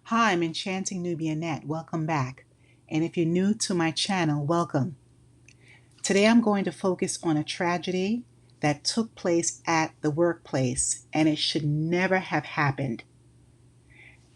Hi, I'm Enchanting Nubianette. Welcome back. And if you're new to my channel, welcome. Today I'm going to focus on a tragedy that took place at the workplace, and it should never have happened.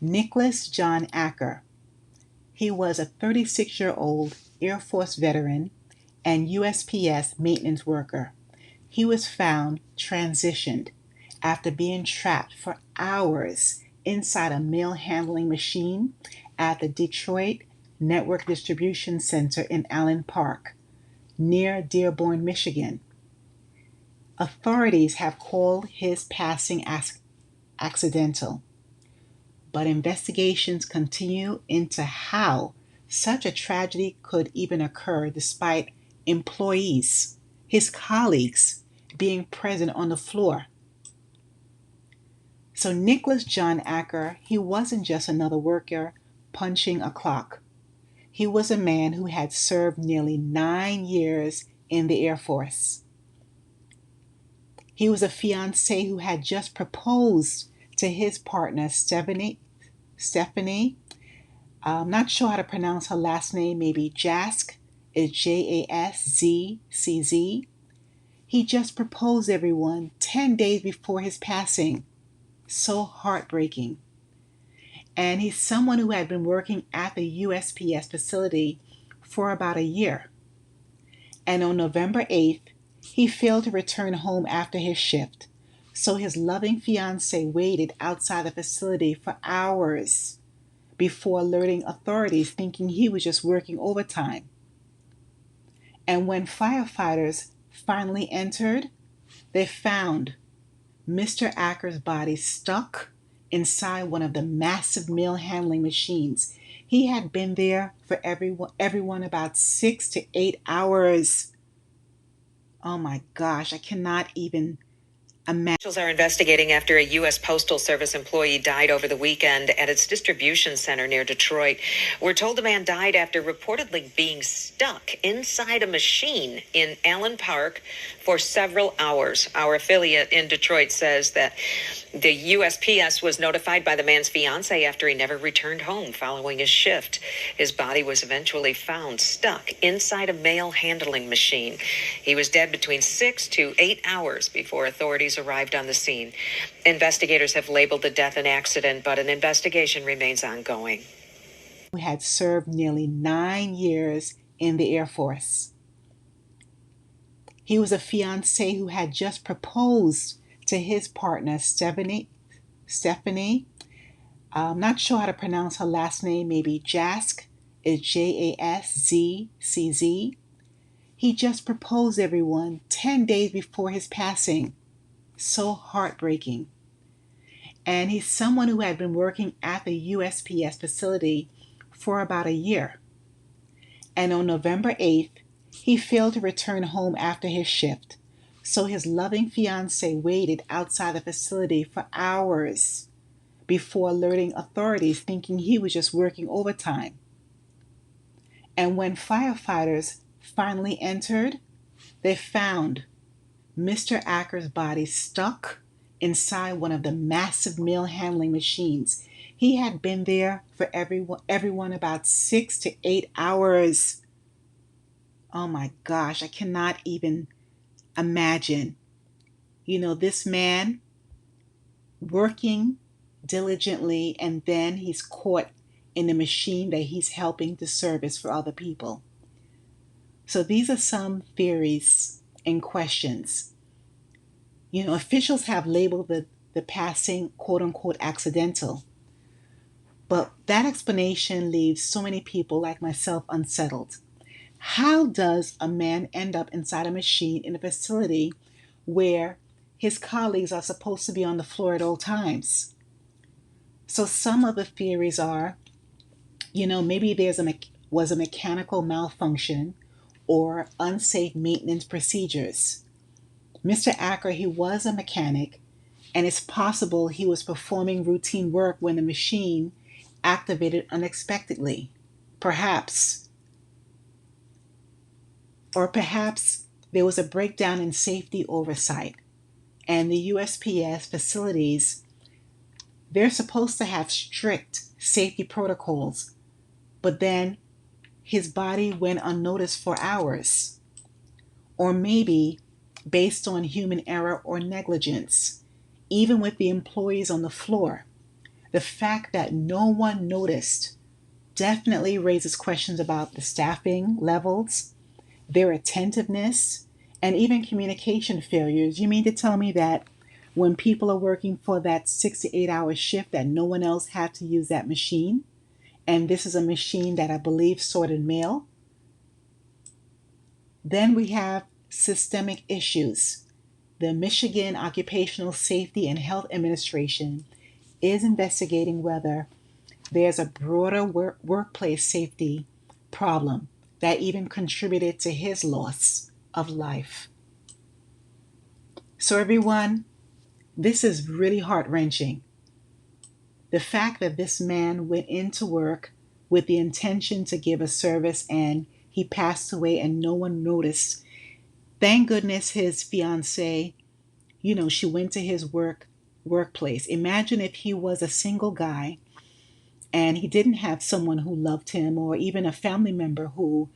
Nicholas John Acker. He was a 36-year-old Air Force veteran and USPS maintenance worker. He was found transitioned after being trapped for hours inside a mail handling machine at the Detroit Network Distribution Center in Allen Park, near Dearborn, Michigan. Authorities have called his passing accidental, but investigations continue into how such a tragedy could even occur despite employees, his colleagues, being present on the floor. So Nicholas John Acker, he wasn't just another worker punching a clock. He was a man who had served nearly 9 years in the Air Force. He was a fiancé who had just proposed to his partner, Stephanie. I'm not sure how to pronounce her last name, maybe Jask. It's Jasszcz. He just proposed, everyone, 10 days before his passing. So heartbreaking. And he's someone who had been working at the USPS facility for about a year. And on November 8th, he failed to return home after his shift. So his loving fiancée waited outside the facility for hours before alerting authorities, thinking he was just working overtime. And when firefighters finally entered, they found Mr. Acker's body stuck inside one of the massive mail handling machines. He had been there for everyone about 6 to 8 hours. Oh my gosh, I cannot even imagine. Officials are investigating after a U.S. Postal Service employee died over the weekend at its distribution center near Detroit. We're told the man died after reportedly being stuck inside a machine in Allen Park for several hours. Our affiliate in Detroit says that the USPS was notified by the man's fiancée after he never returned home following his shift. His body was eventually found stuck inside a mail handling machine. He was dead between 6 to 8 hours before authorities arrived on the scene. Investigators have labeled the death an accident, but an investigation remains ongoing. Who had served nearly 9 years in the Air Force. He was a fiancé who had just proposed to his partner, Stephanie. I'm not sure how to pronounce her last name, maybe Jask. It's Jasszcz. He just proposed, everyone, 10 days before his passing. So heartbreaking. And he's someone who had been working at the USPS facility for about a year. And on November 8th, he failed to return home after his shift. So his loving fiancée waited outside the facility for hours before alerting authorities, thinking he was just working overtime. And when firefighters finally entered, they found Mr. Acker's body stuck inside one of the massive mail handling machines. He had been there for everyone about 6 to 8 hours. Oh my gosh, I cannot even imagine. This man working diligently, and then he's caught in the machine that he's helping to service for other people. So these are some theories and questions. Officials have labeled the passing quote unquote accidental, but that explanation leaves so many people like myself unsettled. How does a man end up inside a machine in a facility where his colleagues are supposed to be on the floor at all times? So some of the theories are, maybe was a mechanical malfunction or unsafe maintenance procedures. Mr. Acker, he was a mechanic, and it's possible he was performing routine work when the machine activated unexpectedly. Perhaps there was a breakdown in safety oversight, and the USPS facilities, they're supposed to have strict safety protocols, but then his body went unnoticed for hours. Or maybe based on human error or negligence, even with the employees on the floor. The fact that no one noticed definitely raises questions about the staffing levels, their attentiveness, and even communication failures. You mean to tell me that when people are working for that 6 to 8 hour shift that no one else had to use that machine? And this is a machine that I believe sorted mail. Then we have systemic issues. The Michigan Occupational Safety and Health Administration is investigating whether there's a broader workplace safety problem that even contributed to his loss of life. So, everyone, this is really heart wrenching. The fact that this man went into work with the intention to give a service and he passed away and no one noticed. Thank goodness his fiancee, she went to his workplace. Imagine if he was a single guy and he didn't have someone who loved him or even a family member who,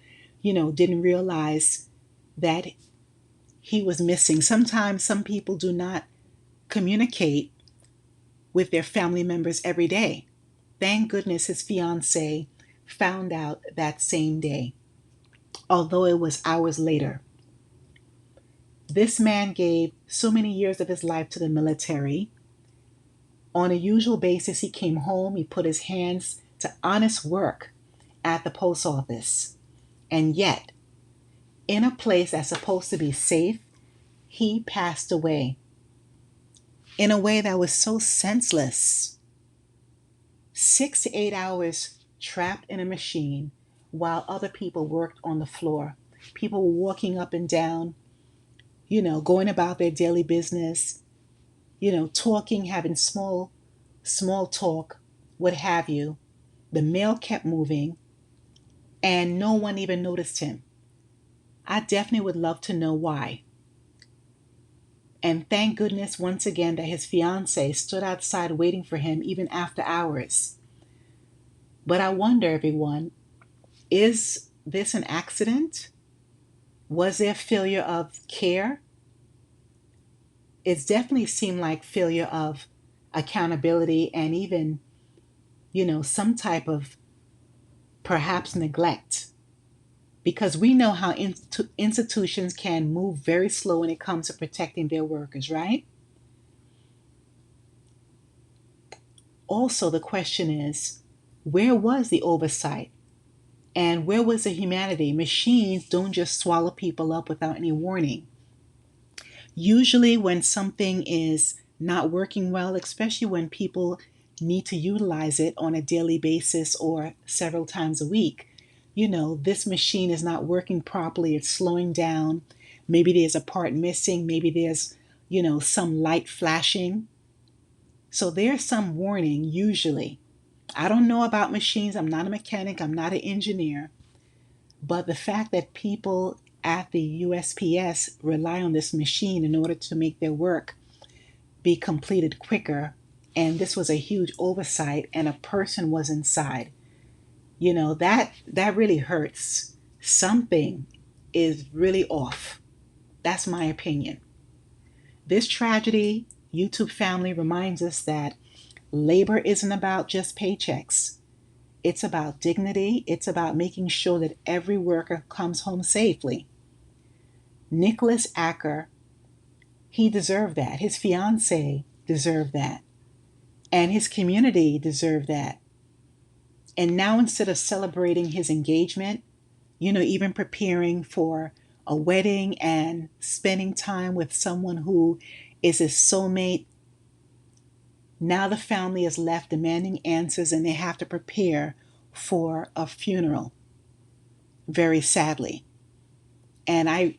didn't realize that he was missing. Sometimes some people do not communicate with their family members every day. Thank goodness his fiancee found out that same day, although it was hours later. This man gave so many years of his life to the military. On a usual basis, he came home, he put his hands to honest work at the post office. And yet, in a place that's supposed to be safe, he passed away in a way that was so senseless. 6 to 8 hours trapped in a machine while other people worked on the floor. People were walking up and down, going about their daily business, talking, having small talk, what have you. The mail kept moving and no one even noticed him. I definitely would love to know why. And thank goodness once again that his fiancée stood outside waiting for him even after hours. But I wonder, everyone, is this an accident? Was there failure of care? It's definitely seemed like failure of accountability and even, some type of perhaps neglect. Because we know how institutions can move very slow when it comes to protecting their workers, right? Also, the question is, where was the oversight? And where was the humanity? Machines don't just swallow people up without any warning. Usually when something is not working well, especially when people need to utilize it on a daily basis or several times a week, this machine is not working properly, it's slowing down. Maybe there's a part missing, maybe there's, some light flashing. So there's some warning usually. I don't know about machines, I'm not a mechanic, I'm not an engineer, but the fact that people at the USPS rely on this machine in order to make their work be completed quicker, and this was a huge oversight and a person was inside, that really hurts. Something is really off. That's my opinion. This tragedy, YouTube family, reminds us that labor isn't about just paychecks. It's about dignity. It's about making sure that every worker comes home safely. Nicholas Acker, he deserved that. His fiancée deserved that. And his community deserved that. And now instead of celebrating his engagement, even preparing for a wedding and spending time with someone who is his soulmate, now the family is left demanding answers and they have to prepare for a funeral, very sadly. And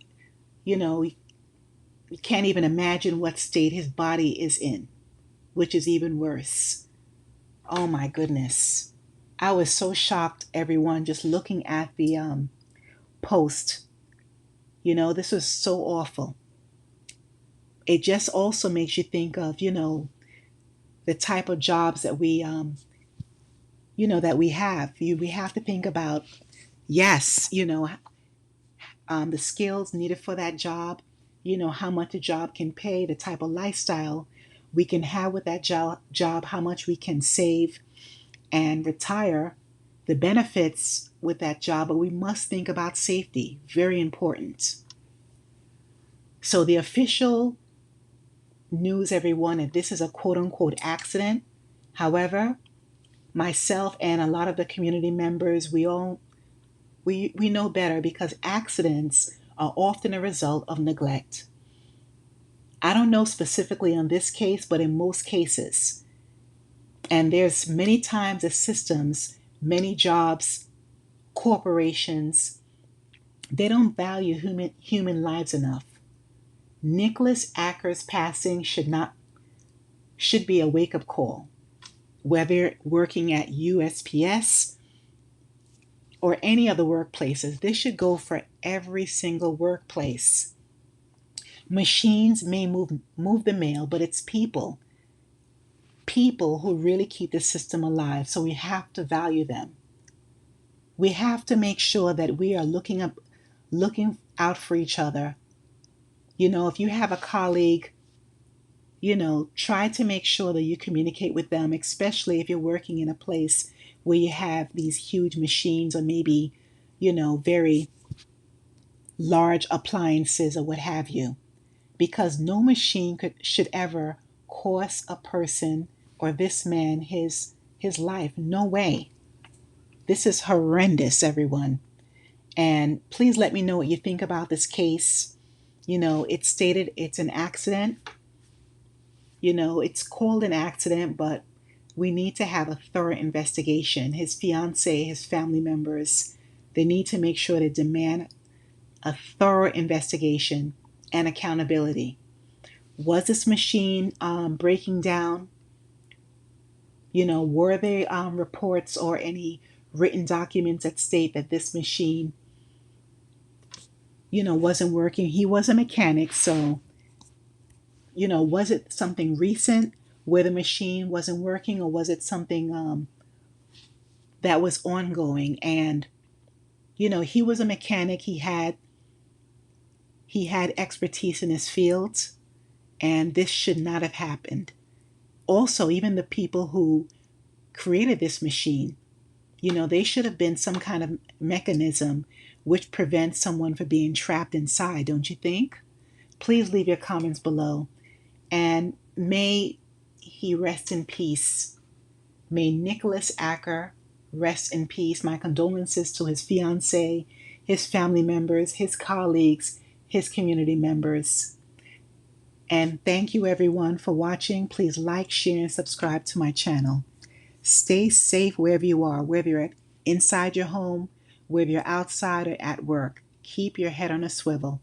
you can't even imagine what state his body is in, which is even worse. Oh my goodness. I was so shocked, everyone, just looking at the post. This was so awful. It just also makes you think of, the type of jobs that we that we have. We have to think about, yes, the skills needed for that job, how much a job can pay, the type of lifestyle we can have with that job, how much we can save and retire, the benefits with that job, but we must think about safety. Very important. So the official news, everyone, that this is a quote unquote accident. However, myself and a lot of the community members, we know better, because accidents are often a result of neglect. I don't know specifically on this case, but in most cases, and there's many times the systems, many jobs, corporations, they don't value human lives enough. Nicholas Acker's passing should be a wake-up call. Whether working at USPS or any other workplaces, this should go for every single workplace. Machines may move the mail, but it's people who really keep the system alive. So we have to value them. We have to make sure that we are looking out for each other. If you have a colleague, try to make sure that you communicate with them, especially if you're working in a place where you have these huge machines, or maybe, very large appliances or what have you. Because no machine should ever cost a person or this man his life. No way. This is horrendous, everyone. And please let me know what you think about this case. It's stated it's an accident. It's called an accident, but we need to have a thorough investigation. His fiance, his family members, they need to make sure to demand a thorough investigation and accountability. Was this machine breaking down? Were there reports or any written documents that state that this machine, wasn't working? He was a mechanic, so, was it something recent where the machine wasn't working, or was it something that was ongoing? And, he was a mechanic. He had expertise in his fields, and this should not have happened. Also, even the people who created this machine, they should have been some kind of mechanism which prevents someone from being trapped inside, don't you think? Please leave your comments below. And may he rest in peace. May Nicholas Acker rest in peace. My condolences to his fiance, his family members, his colleagues, his community members. And thank you, everyone, for watching. Please like, share, and subscribe to my channel. Stay safe wherever you are, whether you're inside your home, whether you're outside or at work. Keep your head on a swivel.